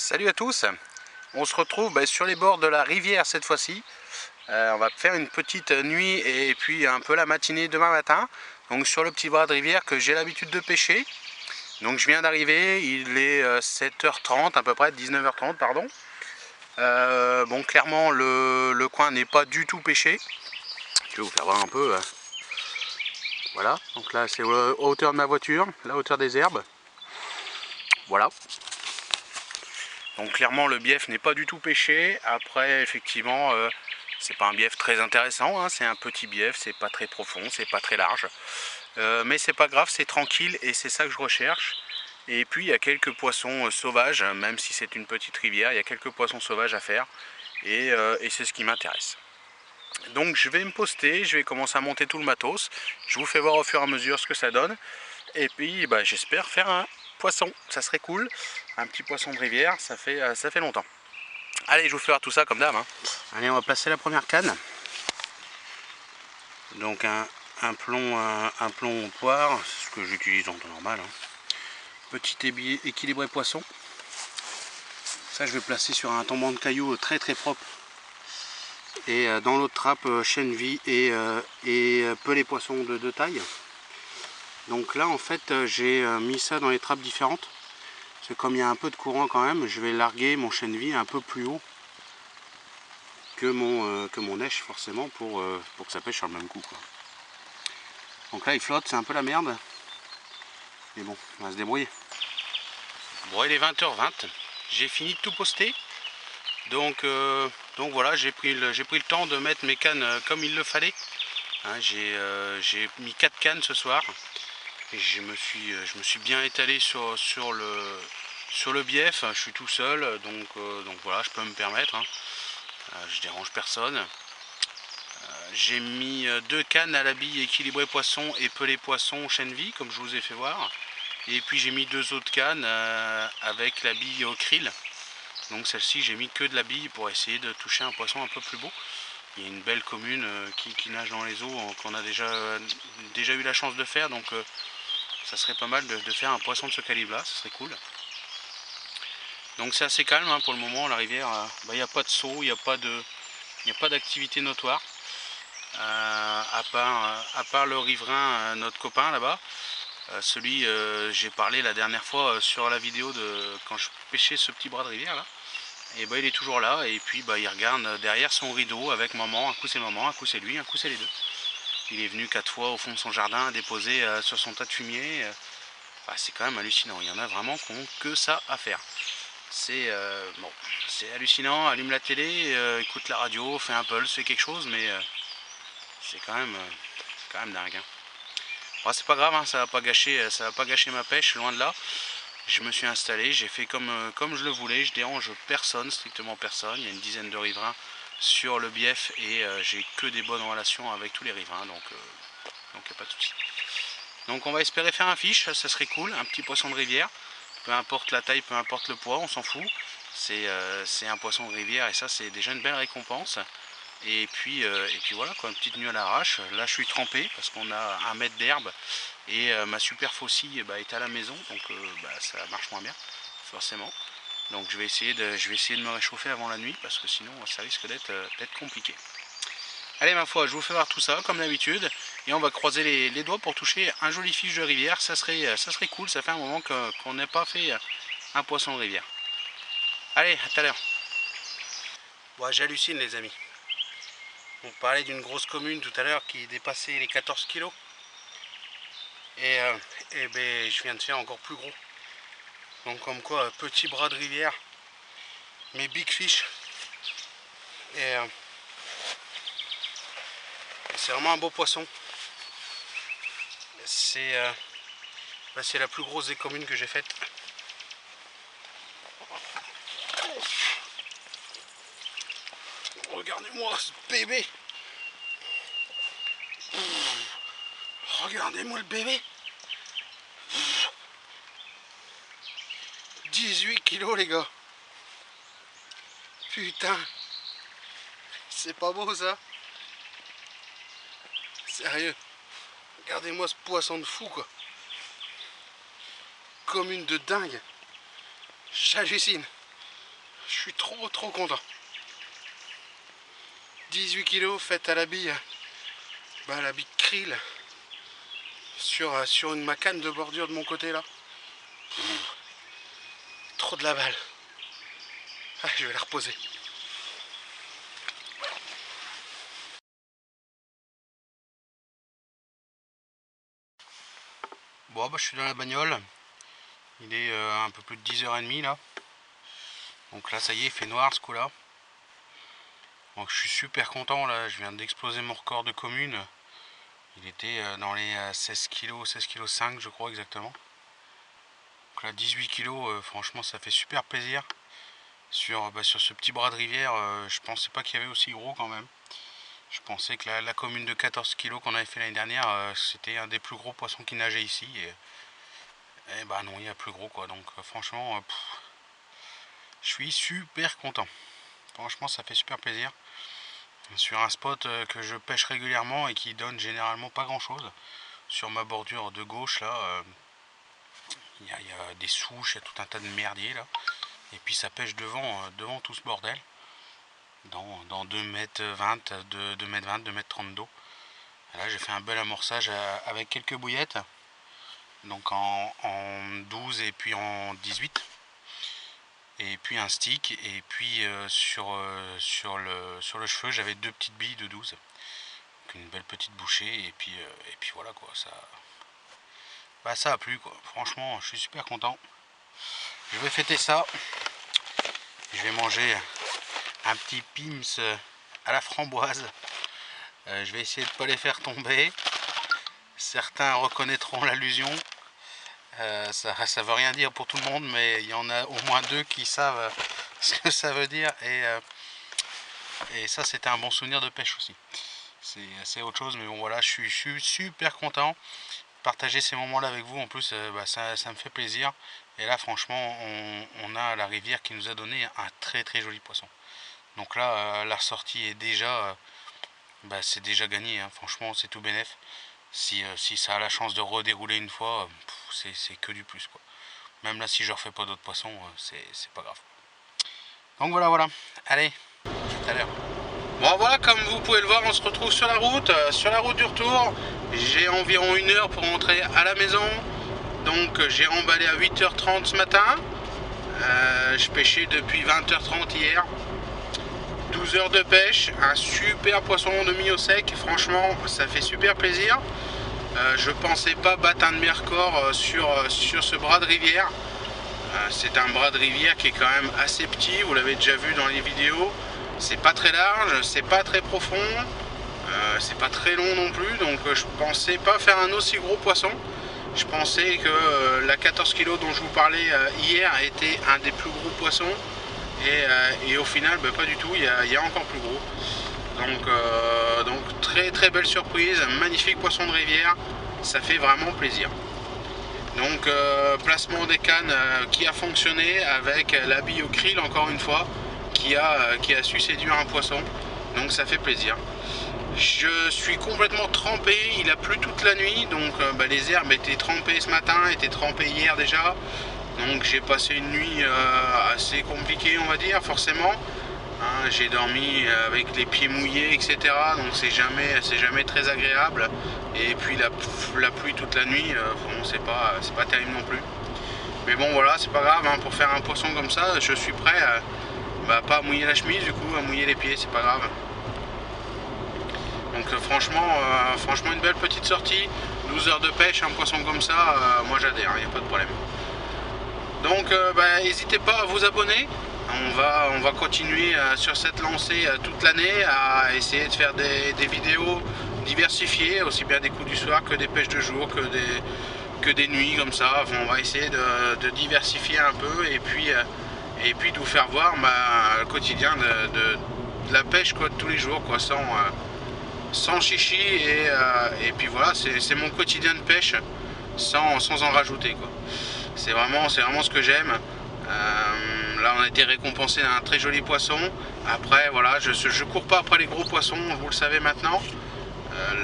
Salut à tous, on se retrouve sur les bords de la rivière cette fois-ci. On va faire une petite nuit et puis un peu la matinée demain matin. Donc sur le petit bras de rivière que j'ai l'habitude de pêcher. Donc je viens d'arriver, il est 7h30 à peu près, 19h30 pardon. Bon clairement le coin n'est pas du tout pêché. Je vais vous faire voir un peu. Voilà, donc là c'est à hauteur de ma voiture, la hauteur des herbes. Voilà. Donc clairement le bief n'est pas du tout pêché. Après effectivement c'est pas un bief très intéressant, hein. C'est un petit bief, c'est pas très profond, c'est pas très large. Mais c'est pas grave, c'est tranquille et c'est ça que je recherche. Et puis il y a quelques poissons sauvages, même si c'est une petite rivière, il y a quelques poissons sauvages à faire. Et c'est ce qui m'intéresse. Donc je vais me poster, je vais commencer à monter tout le matos. Je vous fais voir au fur et à mesure ce que ça donne. Et puis j'espère faire un poisson, ça serait cool. Un petit poisson de rivière, ça fait longtemps. Allez, je vous fais voir tout ça comme d'hab. Hein. Allez, on va placer la première canne. Donc un plomb poire, c'est ce que j'utilise en temps normal. Hein. Petit équilibré poisson. Ça, je vais placer sur un tombant de cailloux très très propre. Et dans l'autre trappe, chène-vie et pelé poisson de taille. Donc là, en fait, j'ai mis ça dans les trappes différentes. Parce que comme il y a un peu de courant quand même, je vais larguer mon chène-vie un peu plus haut que mon nèche forcément pour que ça pêche sur le même coup, quoi. Donc là il flotte, c'est un peu la merde. Mais bon, on va se débrouiller. Bon, il est 20h20, j'ai fini de tout poster. Donc voilà, j'ai pris le temps de mettre mes cannes comme il le fallait. Hein, j'ai mis 4 cannes ce soir. Et je me suis bien étalé sur le bief. Je suis tout seul, donc voilà, je peux me permettre. Hein. Je dérange personne. J'ai mis 2 cannes à la bille équilibré poisson et pelé poisson chène-vie, comme je vous ai fait voir. Et puis j'ai mis 2 autres cannes avec la bille au krill. Donc celle-ci, j'ai mis que de la bille pour essayer de toucher un poisson un peu plus beau. Il y a une belle commune qui nage dans les eaux, qu'on a déjà eu la chance de faire. Donc ça serait pas mal de faire un poisson de ce calibre-là, ça serait cool. Donc c'est assez calme hein, pour le moment, la rivière. Il n'y a pas de saut, il n'y a pas d'activité notoire. À part le riverain, notre copain là-bas, celui j'ai parlé la dernière fois sur la vidéo de quand je pêchais ce petit bras de rivière là, et il est toujours là et puis il regarde derrière son rideau avec maman, un coup c'est maman, un coup c'est lui, un coup c'est les deux. Il est venu 4 fois au fond de son jardin déposer sur son tas de fumier. C'est quand même hallucinant, il y en a vraiment qui n'ont que ça à faire. C'est bon, c'est hallucinant, allume la télé, écoute la radio, fait un pulse, fait quelque chose, mais c'est quand même dingue. Hein. Bon, c'est pas grave, hein, ça va pas gâcher ma pêche, loin de là. Je me suis installé, j'ai fait comme je le voulais, je dérange personne, strictement personne. Il y a une dizaine de riverains sur le bief et j'ai que des bonnes relations avec tous les riverains, donc il n'y a pas de souci. Donc on va espérer faire un fiche, ça serait cool, un petit poisson de rivière. Peu importe la taille, peu importe le poids, on s'en fout. C'est un poisson de rivière et ça c'est déjà une belle récompense. Et puis voilà quoi, une petite nuit à l'arrache. Là je suis trempé parce qu'on a 1 mètre d'herbe et ma super faucille est à la maison, donc ça marche moins bien forcément. Donc je vais essayer de me réchauffer avant la nuit parce que sinon ça risque d'être compliqué. Allez ma foi, je vous fais voir tout ça comme d'habitude et on va croiser les doigts pour toucher un joli fiche de rivière. Ça serait cool, ça fait un moment qu'on n'a pas fait un poisson de rivière. Allez, à tout à l'heure. Bon, j'hallucine les amis. On parlait d'une grosse commune tout à l'heure qui dépassait les 14 kilos. Et je viens de faire encore plus gros. Donc comme quoi, petit bras de rivière, mais big fish. Et c'est vraiment un beau poisson. C'est la plus grosse des communes que j'ai faites. Regardez-moi ce bébé. Regardez-moi le bébé. 18 kilos les gars. Putain. C'est pas beau ça. Sérieux. Regardez-moi ce poisson de fou quoi. Commune de dingue. J'hallucine. Je suis trop content. 18 kg faite à la bille. La bille krill. Sur une macane de bordure de mon côté là. Trop de la balle. Ah, je vais la reposer. Bon, je suis dans la bagnole. Il est un peu plus de 10h30 là. Donc là, ça y est, il fait noir ce coup-là. Donc je suis super content là. Je viens d'exploser mon record de commune. Il était dans les 16 kg, 16 kg 5 je crois exactement. Donc là, 18 kg, franchement, ça fait super plaisir. Sur ce petit bras de rivière, je pensais pas qu'il y avait aussi gros quand même. Je pensais que la commune de 14 kg qu'on avait fait l'année dernière, c'était un des plus gros poissons qui nageait ici. Et bah non, il y a plus gros quoi. Donc franchement, je suis super content. Franchement, ça fait super plaisir. Sur un spot que je pêche régulièrement et qui donne généralement pas grand chose. Sur ma bordure de gauche là, il y a des souches, il y a tout un tas de merdier là. Et puis ça pêche devant tout ce bordel. Dans 2,20 m, 2,20 m, 2,30 m d'eau. Là j'ai fait un bel amorçage avec quelques bouillettes. Donc en 12 et puis en 18. Et puis un stick. Et puis sur le cheveu j'avais 2 petites billes de 12. Donc une belle petite bouchée. Et puis voilà quoi. Ça a plu quoi. Franchement je suis super content. Je vais fêter ça. Je vais manger un petit Pim's à la framboise. Je vais essayer de ne pas les faire tomber. Certains reconnaîtront l'allusion. Ça veut rien dire pour tout le monde, mais il y en a au moins 2 qui savent ce que ça veut dire. Et ça, c'était un bon souvenir de pêche aussi. C'est autre chose, mais bon voilà, je suis super content. Partager ces moments-là avec vous, en plus, ça me fait plaisir. Et là, franchement, on a la rivière qui nous a donné un très joli poisson. Donc là, la ressortie est déjà, c'est déjà gagné. Hein. Franchement, c'est tout bénef. Si ça a la chance de redérouler une fois, c'est que du plus quoi. Même là, si je refais pas d'autres poissons, c'est pas grave. Donc voilà. Allez, tout à l'heure. Bon voilà, comme vous pouvez le voir, on se retrouve sur la route du retour. J'ai environ 1 heure pour rentrer à la maison. Donc j'ai emballé à 8h30 ce matin. Je pêchais depuis 20h30 hier. 12 heures de pêche, un super poisson de mi au sec. Franchement, ça fait super plaisir. Je pensais pas battre un de mes records sur ce bras de rivière. C'est un bras de rivière qui est quand même assez petit, vous l'avez déjà vu dans les vidéos. C'est pas très large, c'est pas très profond, c'est pas très long non plus, donc je pensais pas faire un aussi gros poisson. Je pensais que la 14 kg dont je vous parlais hier était un des plus gros poissons, et au final pas du tout, il y a encore plus gros. Donc très belle surprise, magnifique poisson de rivière, ça fait vraiment plaisir. Donc placement des cannes qui a fonctionné avec la bille au krill encore une fois, qui a su séduire un poisson, donc ça fait plaisir. Je suis complètement trempé, il a plu toute la nuit, donc les herbes étaient trempées ce matin, étaient trempées hier déjà, donc j'ai passé une nuit assez compliquée on va dire forcément. J'ai dormi avec les pieds mouillés etc, donc c'est jamais très agréable, et puis la pluie toute la nuit, bon, c'est pas terrible non plus, mais bon voilà, c'est pas grave, hein, pour faire un poisson comme ça je suis prêt pas à mouiller la chemise, du coup à mouiller les pieds, c'est pas grave. Donc franchement une belle petite sortie, 12 heures de pêche, un poisson comme ça, moi j'adhère, il n'y a pas de problème. Donc n'hésitez pas à vous abonner. On va continuer sur cette lancée toute l'année à essayer de faire des vidéos diversifiées, aussi bien des coups du soir que des pêches de jour, que des nuits comme ça. Enfin, on va essayer de diversifier un peu et puis de vous faire voir le quotidien de la pêche quoi, de tous les jours quoi, sans chichi, et puis voilà, c'est mon quotidien de pêche sans en rajouter quoi. C'est vraiment ce que j'aime. Là on a été récompensé d'un très joli poisson. Après voilà, je cours pas après les gros poissons, vous le savez maintenant.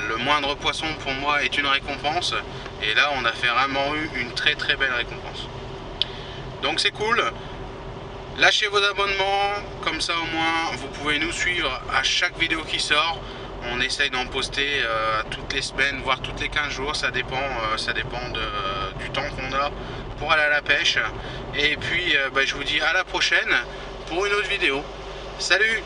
Le moindre poisson pour moi est une récompense, et là on a vraiment eu une très belle récompense. Donc c'est cool. Lâchez vos abonnements, comme ça au moins vous pouvez nous suivre à chaque vidéo qui sort. On essaye d'en poster toutes les semaines, voire toutes les 15 jours, ça dépend du temps qu'on a pour aller à la pêche. Et puis je vous dis à la prochaine pour une autre vidéo. Salut!